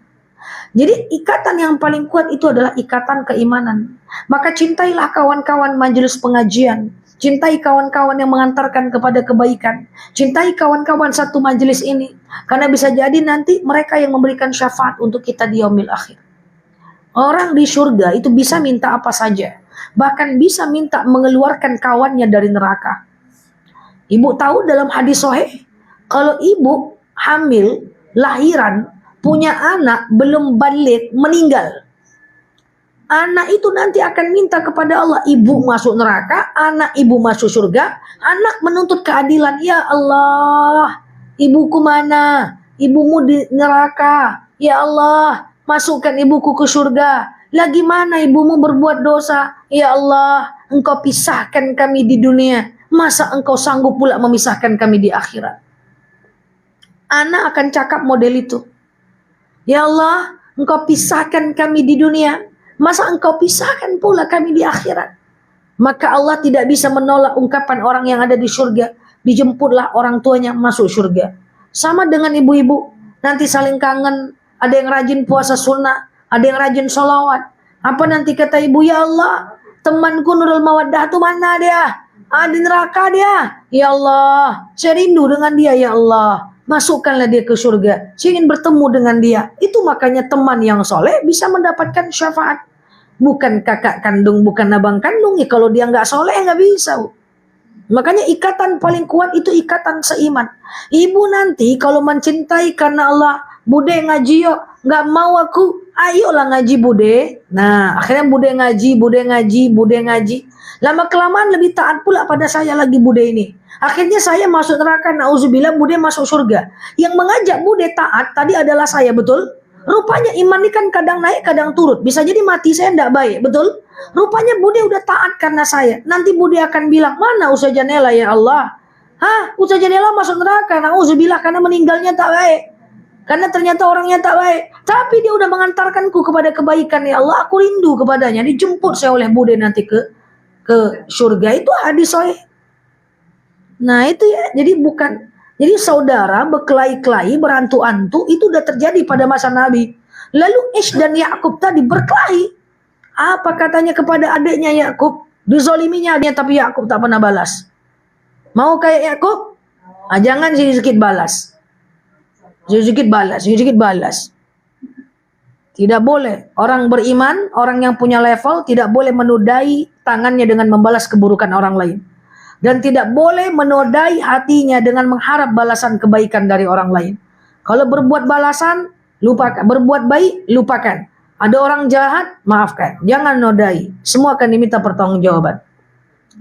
Jadi ikatan yang paling kuat itu adalah ikatan keimanan. Maka cintailah kawan-kawan majelis pengajian. Cintai kawan-kawan yang mengantarkan kepada kebaikan. Cintai kawan-kawan satu majelis ini. Karena bisa jadi nanti mereka yang memberikan syafaat untuk kita di yaumil akhir. Orang di surga itu bisa minta apa saja. Bahkan bisa minta mengeluarkan kawannya dari neraka. Ibu tahu dalam hadis sahih, kalau ibu hamil, lahiran, punya anak, belum balik, meninggal. Anak itu nanti akan minta kepada Allah, ibu masuk neraka, anak ibu masuk surga, anak menuntut keadilan. Ya Allah, ibuku mana? Ibumu di neraka. Ya Allah, masukkan ibuku ke surga. Lagi mana ibumu berbuat dosa? Ya Allah, engkau pisahkan kami di dunia. Masa engkau sanggup pula memisahkan kami di akhirat? Anak akan cakap model itu. Ya Allah, engkau pisahkan kami di dunia. Masa engkau pisahkan pula kami di akhirat? Maka Allah tidak bisa menolak ungkapan orang yang ada di surga. Dijemputlah orang tuanya masuk surga. Sama dengan ibu-ibu, nanti saling kangen. Ada yang rajin puasa sunnah, ada yang rajin sholawat. Apa nanti kata ibu, ya Allah, temanku Nurul Mawaddah itu mana dia? Di neraka dia. Ya Allah, saya rindu dengan dia, ya Allah. Masukkanlah dia ke surga. Saya ingin bertemu dengan dia. Itu makanya teman yang soleh bisa mendapatkan syafaat. Bukan kakak kandung, bukan abang kandung. Ya, kalau dia nggak soleh nggak bisa. Makanya ikatan paling kuat itu ikatan seiman. Ibu nanti kalau mencintai karena Allah, bude ngaji yuk, nggak mau aku, ayolah ngaji bude. Nah, akhirnya bude ngaji. Lama kelamaan lebih taat pula pada saya lagi bude ini. Akhirnya saya masuk neraka, nauzubillah, bude masuk surga. Yang mengajak bude taat tadi adalah saya, betul? Rupanya iman ini kan kadang naik, kadang turut. Bisa jadi mati saya tidak baik, betul? Rupanya bude udah taat karena saya. Nanti bude akan bilang, mana Ustaz Janela ya Allah? Ustaz Janela masuk neraka, nauzubillah, karena meninggalnya tak baik. Karena ternyata orangnya tak baik. Tapi dia udah mengantarkanku kepada kebaikan, ya Allah. Aku rindu kepadanya. Dijemput saya oleh bude nanti ke surga. Itu hadis sahih. Nah itu ya, jadi saudara berkelahi-kelahi, berantu-antu itu udah terjadi pada masa Nabi. Lalu Ish dan Yakub tadi berkelahi. Apa katanya kepada adiknya Yakub? Dizoliminya adiknya, tapi Yakub tak pernah balas. Mau kayak Yakub? Jangan sedikit balas. Sedikit balas. Tidak boleh. Orang beriman, orang yang punya level tidak boleh menodai tangannya dengan membalas keburukan orang lain. Dan tidak boleh menodai hatinya dengan mengharap balasan kebaikan dari orang lain. Kalau berbuat balasan, lupakan. Berbuat baik, lupakan. Ada orang jahat, maafkan. Jangan nodai. Semua akan diminta pertanggungjawaban.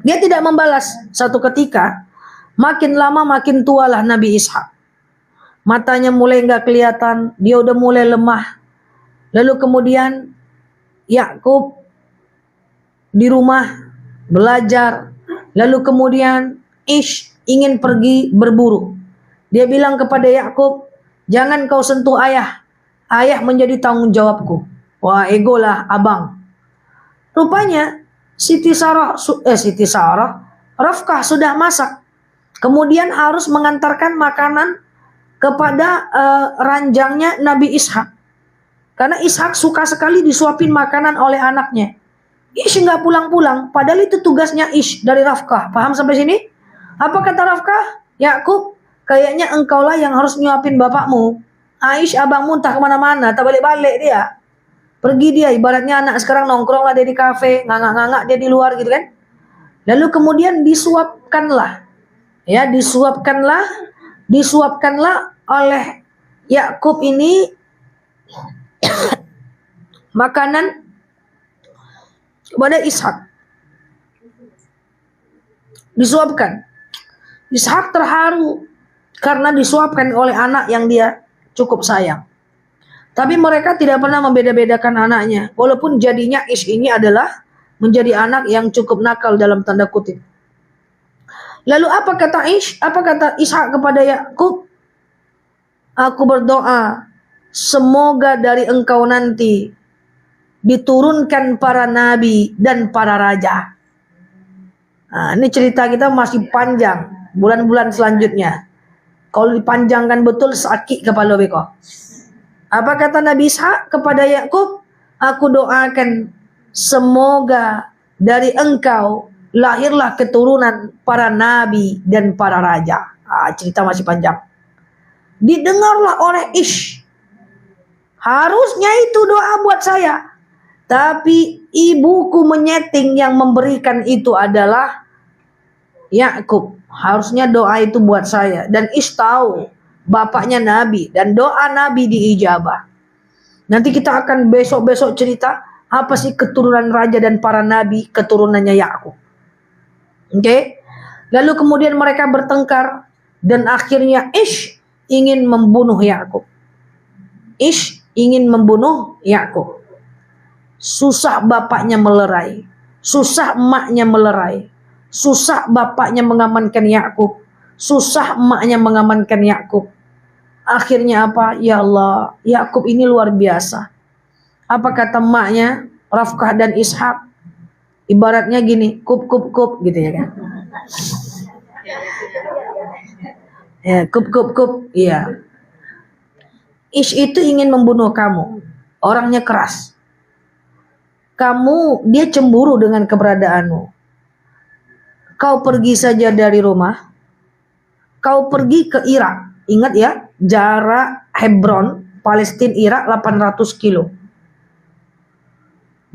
Dia tidak membalas. Satu ketika, makin lama makin tualah Nabi Ishak. Matanya mulai nggak kelihatan. Dia udah mulai lemah. Lalu kemudian, Yakub di rumah belajar. Lalu kemudian Ish ingin pergi berburu. Dia bilang kepada Yakub, jangan kau sentuh ayah. Ayah menjadi tanggung jawabku. Wah, ego lah abang. Rupanya Siti Sarah, Rafkah sudah masak. Kemudian harus mengantarkan makanan kepada ranjangnya Nabi Ishak. Karena Ishak suka sekali disuapin makanan oleh anaknya. Ish nggak pulang-pulang, padahal itu tugasnya Ish dari Rafkah. Paham sampai sini? Apa kata Rafkah? Yakub, kayaknya engkaulah yang harus nyuapin bapakmu. Aish abangmu entah kemana-mana, tak balik-balik dia. Pergi dia, ibaratnya anak sekarang nongkrong lah dia di kafe, ngangak-ngangak dia di luar gitu kan. Lalu kemudian disuapkanlah oleh Yakub ini makanan kepada Ishak. Disuapkan. Ishak terharu karena disuapkan oleh anak yang dia cukup sayang. Tapi mereka tidak pernah membeda-bedakan anaknya. Walaupun jadinya Ish ini adalah menjadi anak yang cukup nakal dalam tanda kutip. Lalu apa kata Ish? Apa kata Ishak kepada Yakub? Aku berdoa, semoga dari engkau nanti diturunkan para nabi dan para raja. Nah, ini cerita kita masih panjang. Bulan-bulan selanjutnya. Kalau dipanjangkan betul sakit kepala beko. Apa kata Nabi Ishak kepada Yakub? Aku doakan semoga dari engkau lahirlah keturunan para nabi dan para raja. Cerita masih panjang. Didengarlah oleh Ish. Harusnya itu doa buat saya. Tapi ibuku menyeting yang memberikan itu adalah Yakub. Harusnya doa itu buat saya. Dan Ish tahu bapaknya Nabi. Dan doa Nabi diijabah. Nanti kita akan besok-besok cerita apa sih keturunan raja dan para nabi, keturunannya Yakub. Oke? Lalu kemudian mereka bertengkar. Dan akhirnya Ish ingin membunuh Yakub. Ish ingin membunuh Yakub. Susah bapaknya melerai. Susah emaknya melerai. Susah bapaknya mengamankan Yakub. Susah emaknya mengamankan Yakub. Akhirnya apa? Ya Allah, Yakub ini luar biasa. Apa kata emaknya, Rafkah dan Ishak? Ibaratnya gini, kup kup kup gitu ya kan. Ya, kup kup kup, iya. Ish itu ingin membunuh kamu. Orangnya keras. Dia cemburu dengan keberadaanmu. Kau pergi saja dari rumah. Kau pergi ke Irak. Ingat ya, jarak Hebron, Palestina, Irak 800 kilo.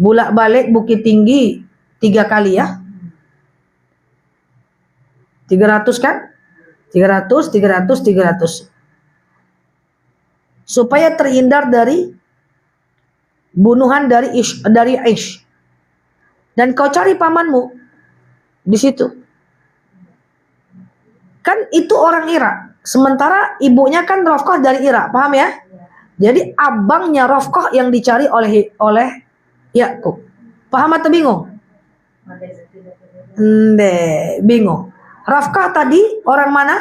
Bolak-balik Bukit Tinggi 3 kali ya. 300 kan? 300, 300, 300. Supaya terhindar dari bunuhan dari Aish. Dan kau cari pamanmu di situ. Kan itu orang Irak. Sementara ibunya kan Rafqah dari Irak, paham ya? Jadi abangnya Rafqah yang dicari oleh Yakub. Paham atau bingung? Bingung. Rafqah tadi orang mana?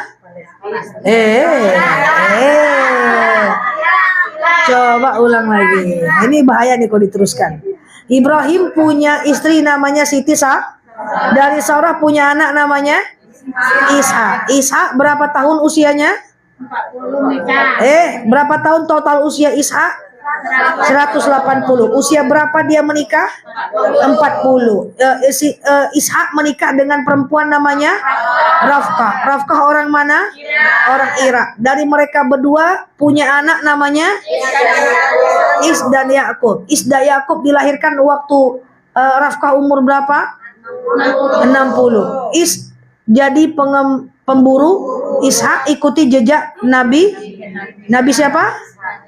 Coba ulang lagi. Ini bahaya nih kalau diteruskan. Ibrahim punya istri namanya Siti Sah. Dari Sarah punya anak namanya Ishak. Ishak berapa tahun usianya? 40. Berapa tahun total usia Ishak? 180. Usia berapa dia menikah? 40. Ishak menikah dengan perempuan namanya Rafqah. Rafqah orang mana? Orang Irak. Dari mereka berdua punya anak namanya Is dan Yakub. Is dan Yakub dilahirkan waktu Rafqah umur berapa? 60. Is jadi pemburu. Ishak ikuti jejak Nabi siapa?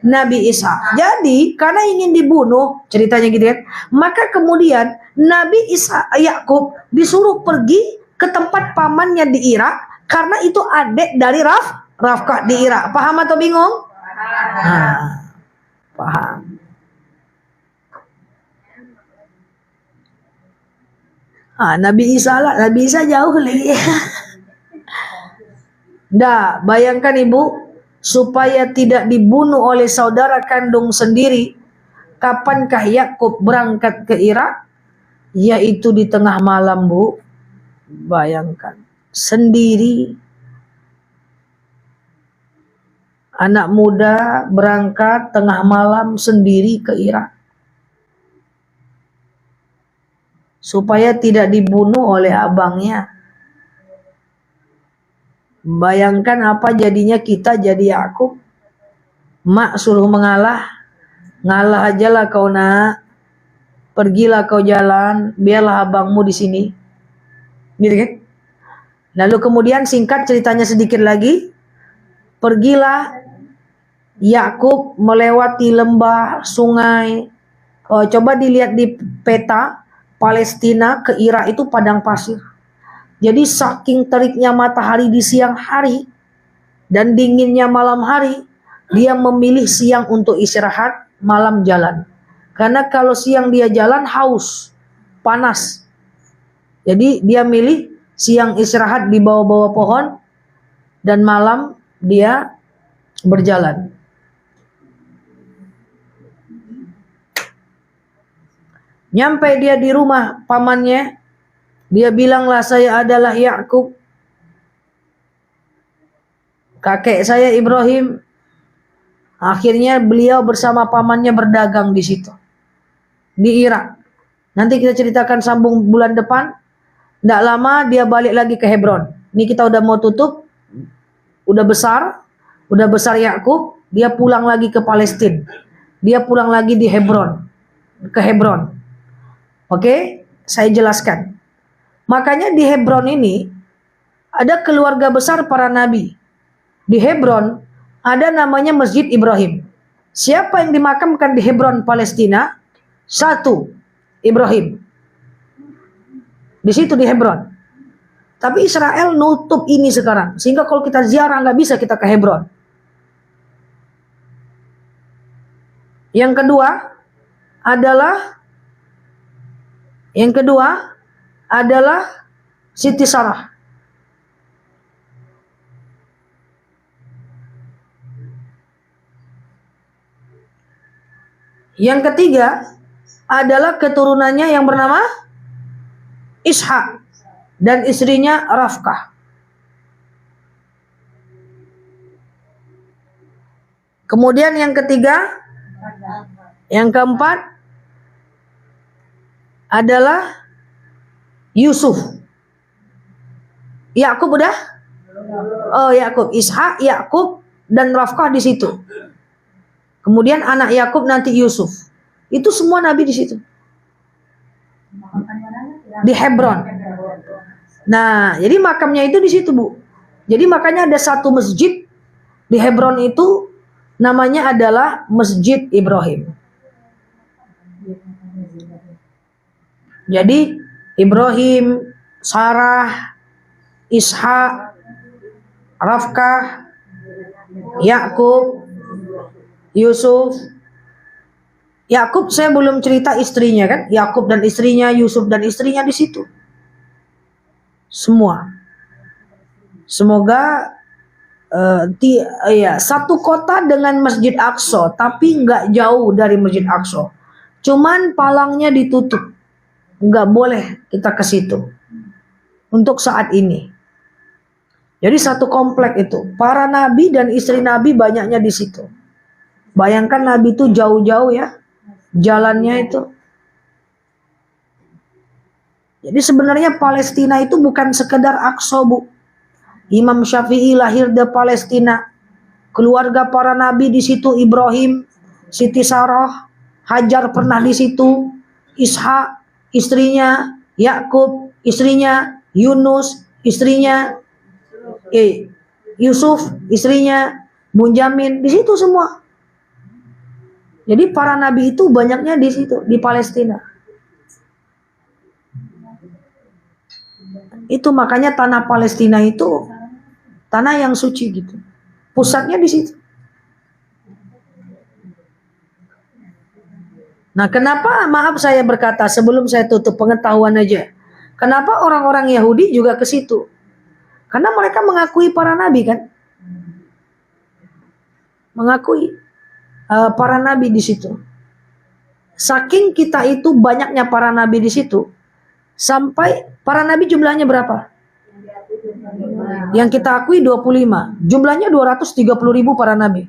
Nabi Isa. Jadi karena ingin dibunuh, ceritanya gitu ya. Maka kemudian Nabi Yakub disuruh pergi ke tempat pamannya di Irak karena itu adik dari Rafqah di Irak. Paham atau bingung? Paham. Nabi Isa jauh lagi. Bayangkan ibu, supaya tidak dibunuh oleh saudara kandung sendiri. Kapankah Yakub berangkat ke Irak? Yaitu di tengah malam, Bu. Bayangkan, sendiri. Anak muda berangkat tengah malam sendiri ke Irak. Supaya tidak dibunuh oleh abangnya. Bayangkan apa jadinya kita jadi Yakub. Mak suruh mengalah. Ngalah aja lah kau nak. Pergilah kau jalan. Biarlah abangmu di sini. Gitu kan? Lalu kemudian singkat ceritanya sedikit lagi. Pergilah Yakub melewati lembah, sungai. Coba dilihat di peta. Palestina ke Irak itu padang pasir. Jadi saking teriknya matahari di siang hari dan dinginnya malam hari, dia memilih siang untuk istirahat, malam jalan. Karena kalau siang dia jalan haus, panas. Jadi dia milih siang istirahat di bawah-bawah pohon dan malam dia berjalan. Nyampe dia di rumah pamannya, dia bilanglah saya adalah Yakub. Kakek saya Ibrahim. Akhirnya beliau bersama pamannya berdagang di situ. Di Irak. Nanti kita ceritakan sambung bulan depan. Tidak lama dia balik lagi ke Hebron. Ini kita udah mau tutup. Udah besar Yakub. Dia pulang lagi ke Palestina. Dia pulang lagi di Hebron. Ke Hebron. Oke, saya jelaskan. Makanya di Hebron ini ada keluarga besar para nabi. Di Hebron ada namanya Masjid Ibrahim. Siapa yang dimakamkan di Hebron, Palestina? 1. Ibrahim. Di situ di Hebron. Tapi Israel nutup ini sekarang. Sehingga kalau kita ziarah nggak bisa kita ke Hebron. Yang kedua adalah Siti Sarah. Yang ketiga adalah keturunannya yang bernama Ishak dan istrinya Rafkah. Kemudian yang ketiga, yang keempat adalah Yusuf. Yakub udah? Oh, Yakub, Ishak, Yakub dan Rafkah di situ. Kemudian anak Yakub nanti Yusuf. Itu semua nabi di situ. Di Hebron. Nah, jadi makamnya itu di situ, Bu. Jadi makanya ada satu masjid di Hebron itu namanya adalah Masjid Ibrahim. Jadi Ibrahim, Sarah, Ishak, Rafkah, Yakub, Yusuf. Yakub saya belum cerita istrinya kan? Yakub dan istrinya, Yusuf dan istrinya di situ. Semua. Semoga satu kota dengan Masjid Aqsa, tapi nggak jauh dari Masjid Aqsa. Cuman palangnya ditutup, nggak boleh kita ke situ untuk saat ini. Jadi satu komplek itu, para nabi dan istri nabi banyaknya di situ. Bayangkan nabi itu jauh-jauh ya, jalannya itu. Jadi sebenarnya Palestina itu bukan sekedar Aqsa, Bu. Imam Syafi'i lahir di Palestina. Keluarga para nabi di situ, Ibrahim, Siti Sarah, Hajar pernah di situ, Ishak istrinya, Yakub istrinya, Yunus istrinya, Yusuf istrinya, Bunyamin di situ semua. Jadi para nabi itu banyaknya di situ, di Palestina. Itu makanya tanah Palestina itu tanah yang suci gitu. Pusatnya di situ. Nah, kenapa, maaf saya berkata sebelum saya tutup pengetahuan aja. Kenapa orang-orang Yahudi juga ke situ? Karena mereka mengakui para nabi kan? Mengakui para nabi di situ. Saking kita itu banyaknya para nabi di situ, sampai para nabi jumlahnya berapa? Yang kita akui 25. Jumlahnya 230.000 para nabi.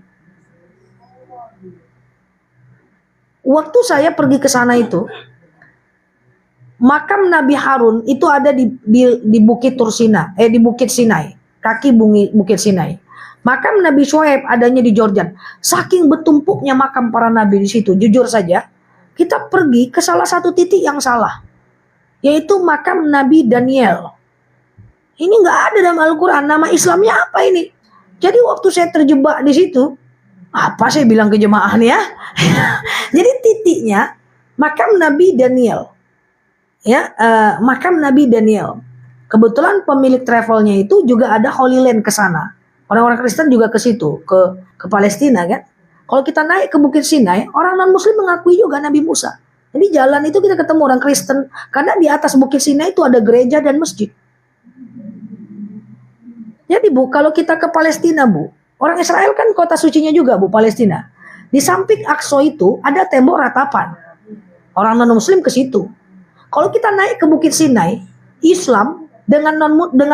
Waktu saya pergi ke sana itu, makam Nabi Harun itu ada di Bukit Tursina, di Bukit Sinai, kaki Bukit Sinai. Makam Nabi Syuaib adanya di Jordan. Saking bertumpuknya makam para nabi di situ, jujur saja, kita pergi ke salah satu titik yang salah, yaitu makam Nabi Daniel. Ini nggak ada dalam Al-Quran. Nama Islamnya apa ini? Jadi waktu saya terjebak di situ, apa saya bilang ke jemaah nih ya? Jadi titiknya makam Nabi Daniel, ya, makam Nabi Daniel. Kebetulan pemilik travelnya itu juga ada Holy Land ke sana. Orang-orang Kristen juga ke situ, ke Palestina kan. Kalau kita naik ke Bukit Sinai, orang non Muslim mengakui juga Nabi Musa. Jadi jalan itu kita ketemu orang Kristen, karena di atas Bukit Sinai itu ada gereja dan masjid. Jadi Bu, kalau kita ke Palestina Bu, orang Israel kan kota sucinya juga Bu, Palestina. Di samping Aqsa itu ada tembok ratapan. Orang non-Muslim ke situ. Kalau kita naik ke Bukit Sinai, Islam dengan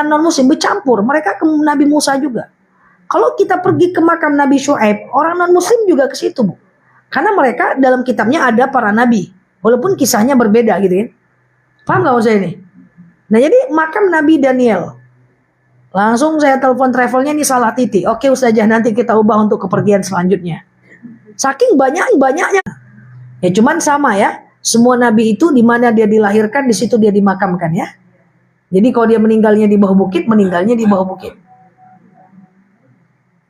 non-Muslim bercampur. Mereka ke Nabi Musa juga. Kalau kita pergi ke makam Nabi Syuaib, orang non-Muslim juga ke situ Bu. Karena mereka dalam kitabnya ada para nabi. Walaupun kisahnya berbeda gitu kan. Paham gak maksud ini? Nah jadi makam Nabi Daniel. Langsung saya telepon travelnya, ini salah titik. Oke Ustazah, nanti kita ubah untuk kepergian selanjutnya. Saking banyaknya. Ya cuman sama ya. Semua nabi itu di mana dia dilahirkan, di situ dia dimakamkan ya. Jadi kalau dia meninggalnya di bawah bukit, meninggalnya di bawah bukit.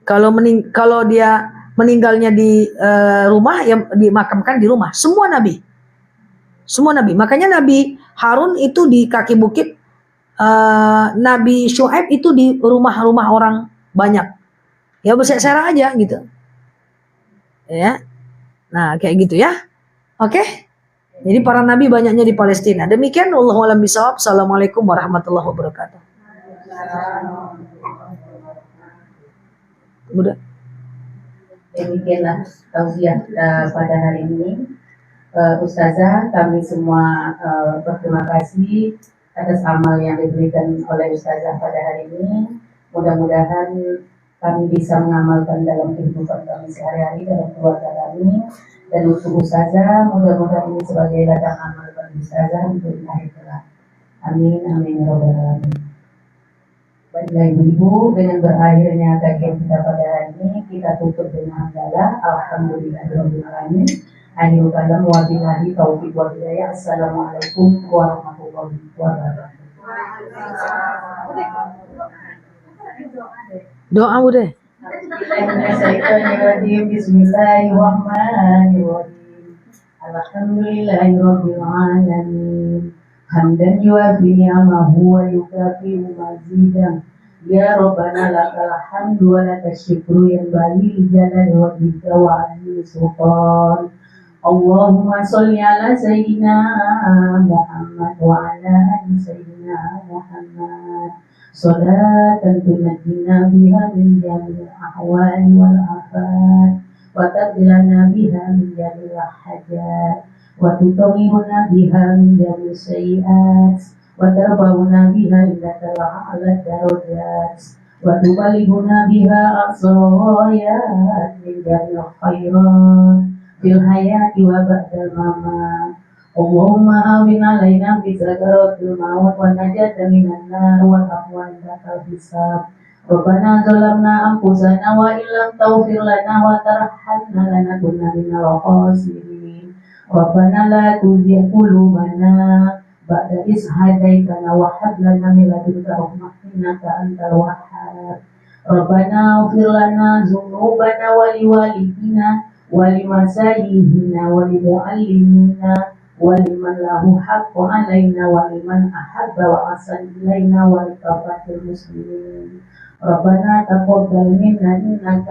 Kalau dia meninggalnya di rumah, ya dimakamkan di rumah. Semua nabi. Makanya Nabi Harun itu di kaki bukit. Nabi Syuaib itu di rumah-rumah orang banyak. Ya berserak aja gitu. Ya. Nah, kayak gitu ya. Oke. Jadi para nabi banyaknya di Palestina. Demikian, wallahu a'lam bishawab. Assalamualaikum warahmatullahi wabarakatuh. Udah. Demikianlah tausiah kita pada hari ini. Ustazah, kami semua berterima kasih atas amal yang diberikan oleh Ustazah pada hari ini. Mudah-mudahan kami bisa mengamalkan dalam kehidupan kami sehari-hari dalam keluarga kami. Dan untuk Ustazah, mudah-mudahan ini sebagai ladang amal bagi Ustazah untuk lahir kelak. Amin, amin, ya rabbal alamin. Baiklah ibu-ibu, dengan berakhirnya kajian kita pada hari ini, kita tutup dengan hamdalah. Alhamdulillahirabbil alamin. Akhirul kalam wa billahi taufiq wal hidayah. Assalamualaikum warahmatullahi wabarakatuh. Doa udah. Bismillahirrahmanirrahim. Alhamdulillahirabbil alamin. Hamdan yuafi ni'amahu wa yukafi'u mazidah. Ya Rabbana lakal hamdu wa lakal syukru yanbaghi li jalali wajhika wa 'azimi sultan. Allahumma sholli ala sayyidina Muhammad wa ala ali sayyidina Muhammad. Salatan tunajjina biha min jami'il ahwali wal afat wa tabdilana biha min jami'il hajat wa tutahhiruna biha min jami'is sayyi'at wa tarfa'una biha indaka a'la darajat wa tuballighuna biha aqsayat min jami'il khairat fil hayati wa ba'dal mamat. Allahumma awin alaina bi sakaratil maut wa najata minan nar wa aqwa indakal hisab. Rabbana zalamna anfusana wa illam taghfir lana wa tarhamna lanakunanna minal khasirin. Rabbana la tuzigh qulubana ba'da idh hadaytana wa hab lana min ladunka rahmah innaka antal wahhab. Rabbana ighfir lana dzunubana wa liwalidina wa limasaihina wa limuallimina wa liman lahu haqqun alaina wa liman ahabba wa ahsana ilaina wa likafatil muslimin. Rabbana taqabbal minna innaka